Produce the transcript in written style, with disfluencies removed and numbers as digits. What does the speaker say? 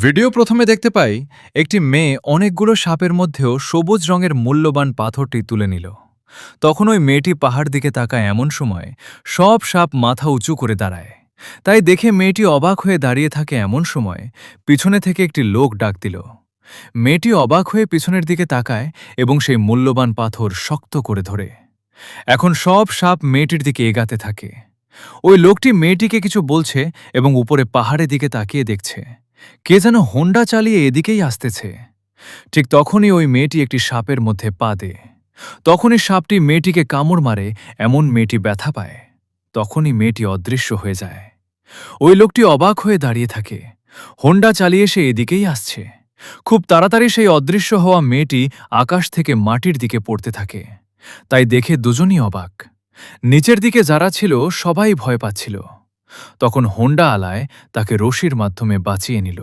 Video প্রথমে দেখতে পাই একটি মেয়ে অনেকগুলো সাপের মধ্যেও সবুজ রঙের মূল্যবান পাথরটি তুলে নিল। তখন ওই মেয়েটি পাহাড় দিকে তাকায় এমন সময় সব সাপ মাথা উঁচু করে দাঁড়ায়। তাই দেখে মেয়েটি অবাক হয়ে দাঁড়িয়ে থাকে এমন সময় পিছনে থেকে একটি লোক ডাক দিল। মেয়েটি অবাক হয়ে পিছনের দিকে তাকায় এবং সেই মূল্যবান পাথর শক্ত করে ধরে। এখন সব সাপ মেয়েটির দিকে এগাতে থাকে। ওই লোকটি মেয়েটিকে কিছু বলছে এবং উপরে পাহাড়ের দিকে তাকিয়ে দেখছে কে যেন হোন্ডা চালিয়ে এদিকেই আসতেছে। ঠিক তখনই ওই মেয়েটি একটি সাপের মধ্যে পা দেয়। তখনই সাপটি মেয়েটিকে কামড় মারে, এমন মেয়েটি ব্যথা পায়। তখনই মেয়েটি অদৃশ্য হয়ে যায়। ওই লোকটি অবাক হয়ে দাঁড়িয়ে থাকে। হোন্ডা চালিয়ে সে এদিকেই আসছে। খুব তাড়াতাড়ি সেই অদৃশ্য হওয়া মেয়েটি আকাশ থেকে মাটির দিকে পড়তে থাকে। তাই দেখে দুজনই অবাক। নিচের দিকে যারা ছিল সবাই ভয় পাচ্ছিল। তখন হোন্ডা আলায় তাকে রশির মাধ্যমে বাঁচিয়ে নিল।